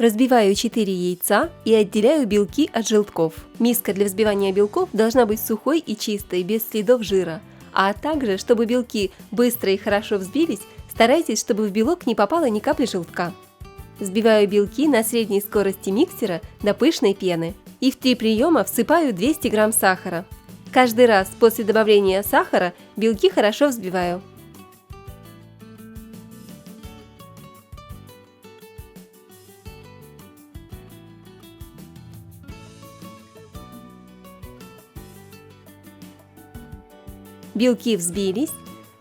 Разбиваю 4 яйца и отделяю белки от желтков. Миска для взбивания белков должна быть сухой и чистой, без следов жира. А также, чтобы белки быстро и хорошо взбились, старайтесь, чтобы в белок не попало ни капли желтка. Взбиваю белки на средней скорости миксера до пышной пены. И в 3 приема всыпаю 200 грамм сахара. Каждый раз после добавления сахара белки хорошо взбиваю. Белки взбились.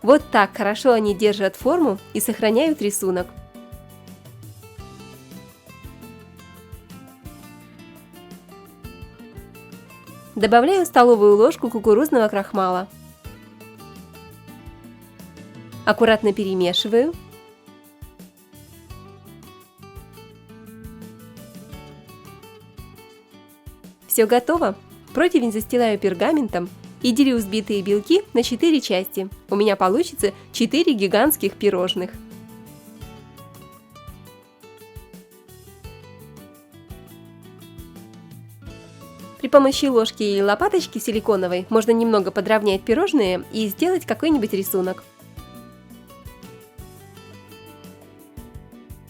Вот так хорошо они держат форму и сохраняют рисунок. Добавляю столовую ложку кукурузного крахмала. Аккуратно перемешиваю. Все готово. Противень застилаю пергаментом и делю взбитые белки на 4 части. У меня получится 4 гигантских пирожных. При помощи ложки или лопаточки силиконовой можно немного подровнять пирожные и сделать какой-нибудь рисунок.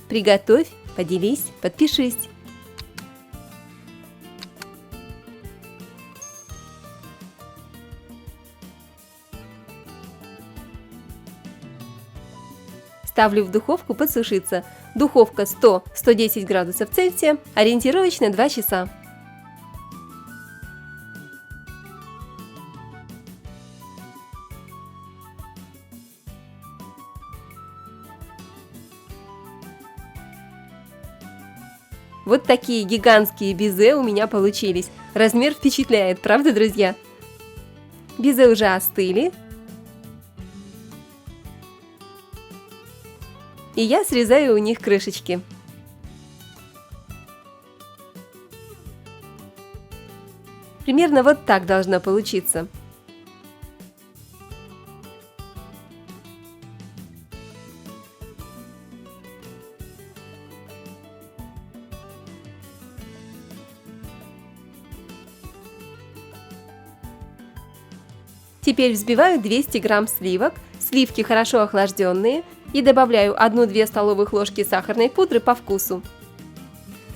Приготовь, поделись, подпишись. Ставлю в духовку подсушиться. Духовка 100-110 градусов Цельсия, ориентировочно 2 часа. Вот такие гигантские безе у меня получились. Размер впечатляет, правда, друзья? Безе уже остыли. И я срезаю у них крышечки. Примерно вот так должно получиться. Теперь взбиваю 200 грамм сливок, сливки хорошо охлажденные, и добавляю 1-2 столовых ложки сахарной пудры по вкусу.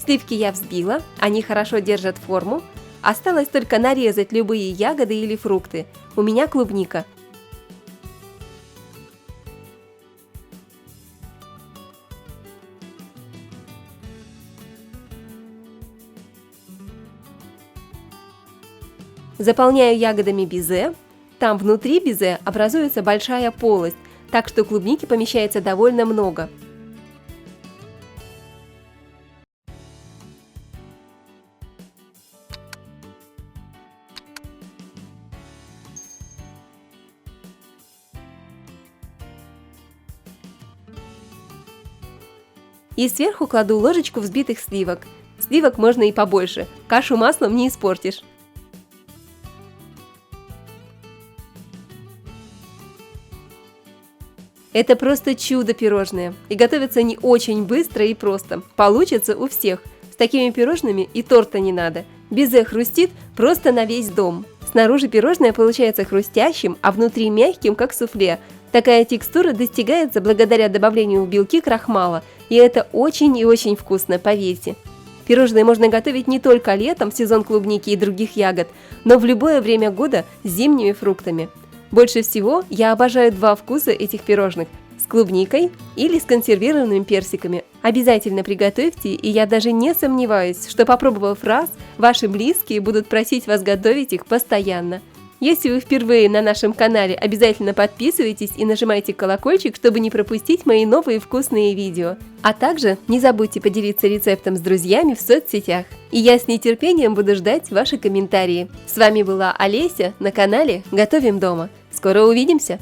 Сливки я взбила, они хорошо держат форму. Осталось только нарезать любые ягоды или фрукты. У меня клубника. Заполняю ягодами безе. Там внутри безе образуется большая полость, так что клубники помещается довольно много. И сверху кладу ложечку взбитых сливок. Сливок можно и побольше, кашу маслом не испортишь. Это просто чудо-пирожные, и готовятся они очень быстро и просто. Получится у всех. С такими пирожными и торта не надо. Безе хрустит просто на весь дом. Снаружи пирожное получается хрустящим, а внутри мягким, как суфле. Такая текстура достигается благодаря добавлению в белки крахмала, и это очень и очень вкусно, поверьте. Пирожные можно готовить не только летом, в сезон клубники и других ягод, но в любое время года с зимними фруктами. Больше всего я обожаю 2 вкуса этих пирожных – с клубникой или с консервированными персиками. Обязательно приготовьте, и я даже не сомневаюсь, что, попробовав раз, ваши близкие будут просить вас готовить их постоянно. Если вы впервые на нашем канале, обязательно подписывайтесь и нажимайте колокольчик, чтобы не пропустить мои новые вкусные видео. А также не забудьте поделиться рецептом с друзьями в соцсетях. И я с нетерпением буду ждать ваши комментарии. С вами была Олеся на канале Готовим дома. Скоро увидимся!